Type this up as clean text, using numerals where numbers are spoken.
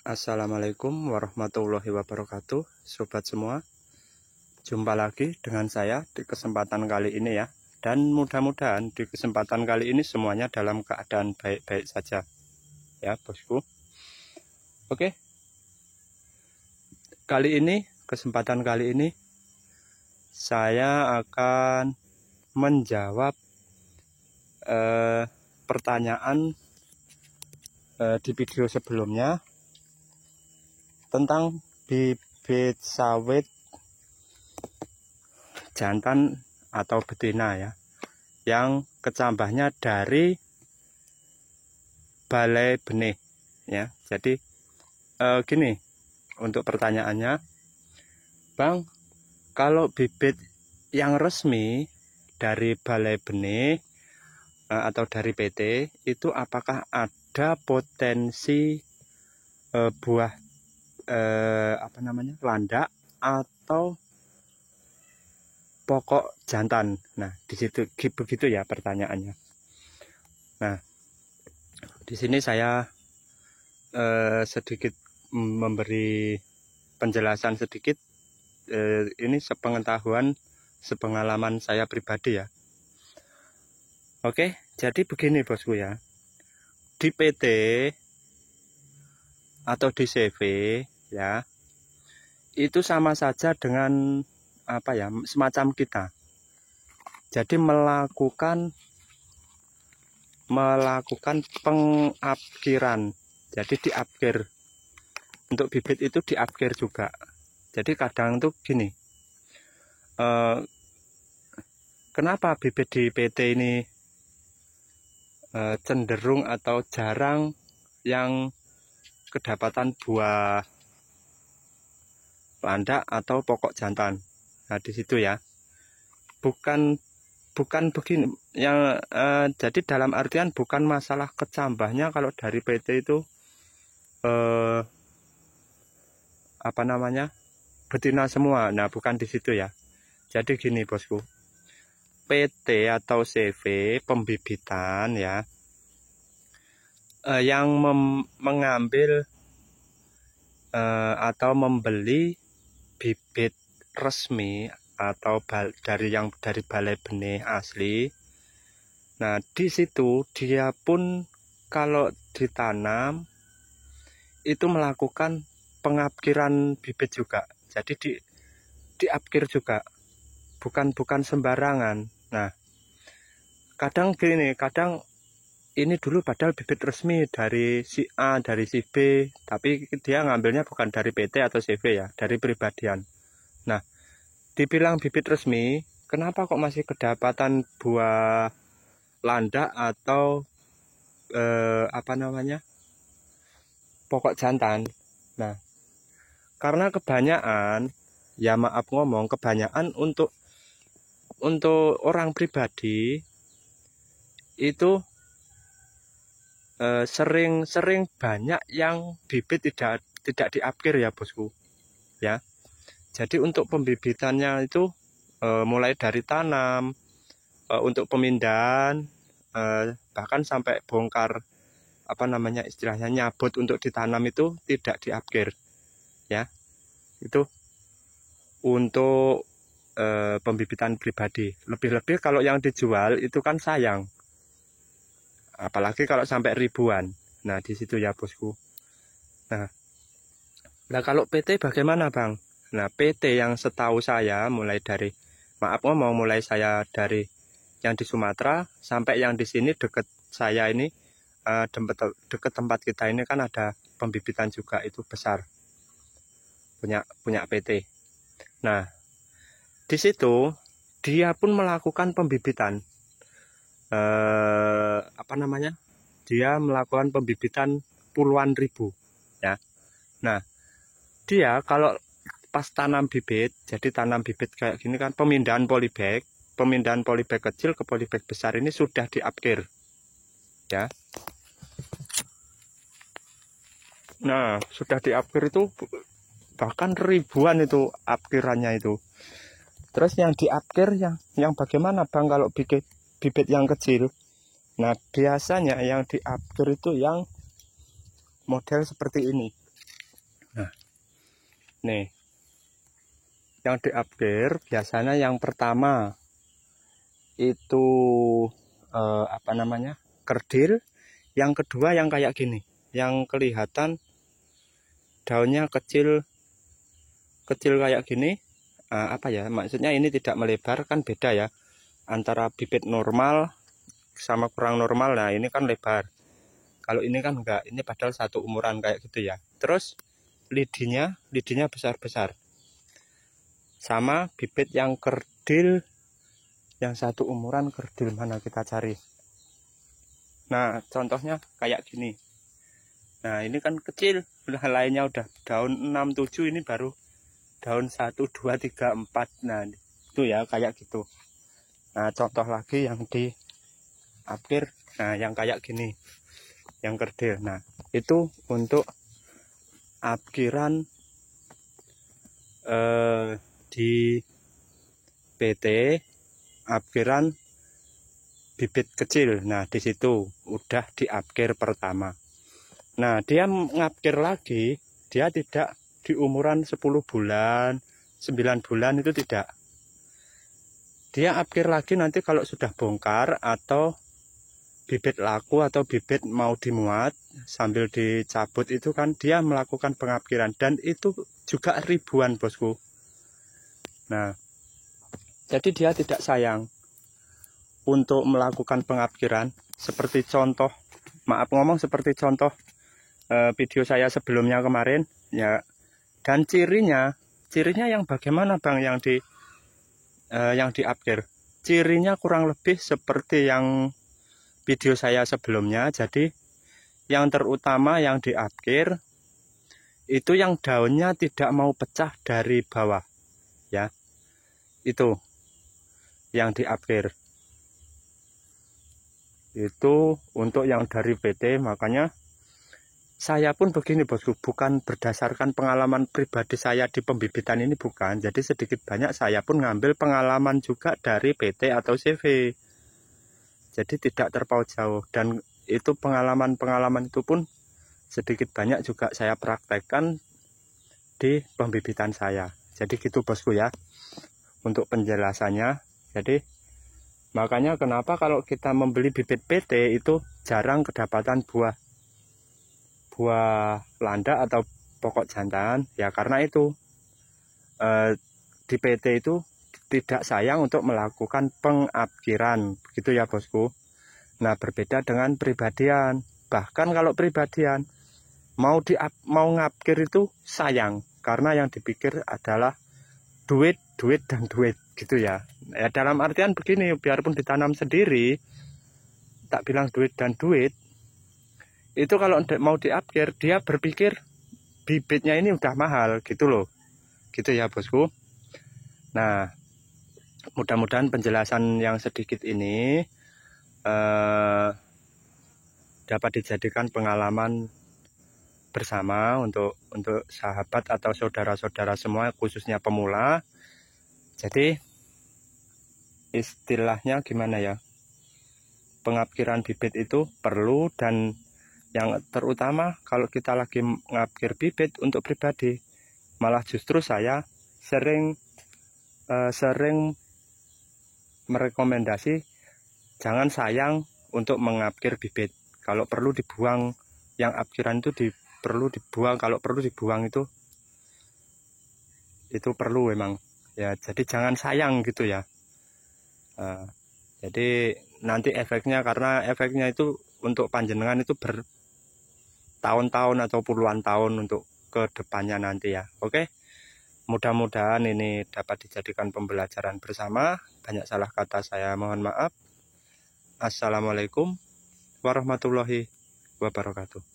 Assalamualaikum warahmatullahi wabarakatuh, sobat semua. Jumpa lagi dengan saya di kesempatan kali ini ya. Dan mudah-mudahan di kesempatan kali ini semuanya dalam keadaan baik-baik saja ya bosku. Oke, kesempatan kali ini saya akan menjawab pertanyaan di video sebelumnya tentang bibit sawit jantan atau betina ya, yang kecambahnya dari balai benih ya. Jadi gini untuk pertanyaannya, Bang, kalau bibit yang resmi dari balai benih atau dari PT itu apakah ada potensi buah landak atau pokok jantan? Nah, di situ begitu ya pertanyaannya. Nah, di sini saya sedikit memberi penjelasan sedikit. Ini sepengetahuan, sepengalaman saya pribadi ya. Oke, jadi begini bosku ya. Di PT atau di CV ya, itu sama saja dengan semacam kita. Jadi melakukan pengupgradean. Jadi di-upgrade. Untuk bibit itu di-upgrade juga. Jadi kadang tuh gini. Kenapa bibit di PT ini cenderung atau jarang yang kedapatan buah landak atau pokok jantan? Nah, di situ ya. Bukan begini yang jadi dalam artian bukan masalah kecambahnya kalau dari PT itu betina semua. Nah, bukan di situ ya. Jadi gini bosku, PT atau CV pembibitan ya, yang mengambil atau membeli bibit resmi atau dari balai benih asli. Nah, di situ dia pun kalau ditanam itu melakukan pengupgradean bibit juga. Jadi di-upgrade juga. Bukan sembarangan. Nah, kadang gini, kadang ini dulu padahal bibit resmi dari si A, dari si B, tapi dia ngambilnya bukan dari PT atau CV ya, dari pribadian. Nah, dibilang bibit resmi, kenapa kok masih kedapatan buah landak atau pokok jantan? Nah, karena kebanyakan, ya maaf ngomong, kebanyakan untuk orang pribadi itu sering banyak yang bibit tidak di-upgrade ya bosku ya. Jadi untuk pembibitannya itu mulai dari tanam, untuk pemindahan, bahkan sampai bongkar istilahnya nyabut untuk ditanam itu tidak di-upgrade ya. Itu untuk pembibitan pribadi. Lebih-lebih kalau yang dijual itu kan sayang, apalagi kalau sampai ribuan. Nah, di situ ya bosku. Nah, kalau PT bagaimana Bang? Nah, PT yang setahu saya mulai saya dari yang di Sumatera sampai yang di sini deket saya ini, deket tempat kita ini kan ada pembibitan juga, itu besar, punya PT. Nah, di situ dia pun melakukan pembibitan, dia melakukan pembibitan puluhan ribu ya. Nah, dia kalau pas tanam bibit, jadi tanam bibit kayak gini kan, pemindahan polybag kecil ke polybag besar ini sudah di-upgrade ya. Nah, sudah di-upgrade itu bahkan ribuan itu upgrade-annya itu. Terus yang di-upgrade yang bagaimana Bang kalau bibit yang kecil? Nah, biasanya yang di-upgrade itu yang model seperti ini. Nih, yang diupgrade biasanya yang pertama itu apa namanya, kerdil. Yang kedua yang kayak gini, yang kelihatan daunnya kecil kayak gini. Apa ya maksudnya, ini tidak melebar, kan beda ya antara bibit normal sama kurang normal. Nah ini kan lebar, kalau ini kan enggak, ini padahal satu umuran kayak gitu ya. Terus lidinya besar-besar, sama bibit yang kerdil yang satu umuran. Kerdil mana kita cari? Nah contohnya kayak gini. Nah ini kan kecil, lainnya udah daun 6, 7, ini baru daun 1, 2, 3, 4. Nah itu ya kayak gitu. Nah contoh lagi yang di akhir, nah yang kayak gini, yang kerdil. Nah itu untuk apkiran di PT, apkiran bibit kecil. Nah di situ udah diapkir pertama. Nah dia ngapkir lagi, dia tidak di umuran 10 bulan 9 bulan, itu tidak. Dia apkir lagi nanti kalau sudah bongkar atau bibit laku atau bibit mau dimuat sambil dicabut, itu kan dia melakukan pengapkiran, dan itu juga ribuan bosku. Nah jadi dia tidak sayang untuk melakukan pengapkiran seperti contoh, maaf ngomong, seperti contoh video saya sebelumnya kemarin ya. Dan cirinya yang bagaimana bang, yang diapkir? Cirinya kurang lebih seperti yang video saya sebelumnya. Jadi yang terutama yang diapkir itu yang daunnya tidak mau pecah dari bawah ya, itu yang diapkir. Itu untuk yang dari PT. Makanya saya pun begini bosku, bukan berdasarkan pengalaman pribadi saya di pembibitan ini, bukan. Jadi sedikit banyak saya pun ngambil pengalaman juga dari PT atau CV. Jadi tidak terpaut jauh, dan itu pengalaman itu pun sedikit banyak juga saya praktekkan di pembibitan saya. Jadi gitu bosku ya untuk penjelasannya. Jadi makanya kenapa kalau kita membeli bibit PT itu jarang kedapatan buah landak atau pokok jantan ya, karena itu di PT itu tidak sayang untuk melakukan pengapkiran, begitu ya bosku. Nah berbeda dengan pribadian. Bahkan kalau pribadian mau ngapkir itu sayang, karena yang dipikir adalah duit gitu ya. Ya dalam artian begini, biarpun ditanam sendiri, tak bilang duit dan duit, itu kalau mau diapkir dia berpikir bibitnya ini udah mahal gitu loh, gitu ya bosku. Nah mudah-mudahan penjelasan yang sedikit ini dapat dijadikan pengalaman bersama untuk sahabat atau saudara-saudara semua, khususnya pemula. Jadi istilahnya gimana ya, pengapkiran bibit itu perlu, dan yang terutama kalau kita lagi ngapkir bibit untuk pribadi, malah justru saya sering merekomendasi jangan sayang untuk mengapkir bibit. Kalau perlu dibuang, yang apkiran itu perlu dibuang. Kalau perlu dibuang itu perlu memang ya. Jadi jangan sayang gitu ya. Jadi nanti efeknya, karena efeknya itu untuk panjenengan itu bertahun-tahun atau puluhan tahun untuk ke depannya nanti ya. Oke, mudah-mudahan ini dapat dijadikan pembelajaran bersama. Banyak salah kata saya mohon maaf. Assalamualaikum warahmatullahi wabarakatuh.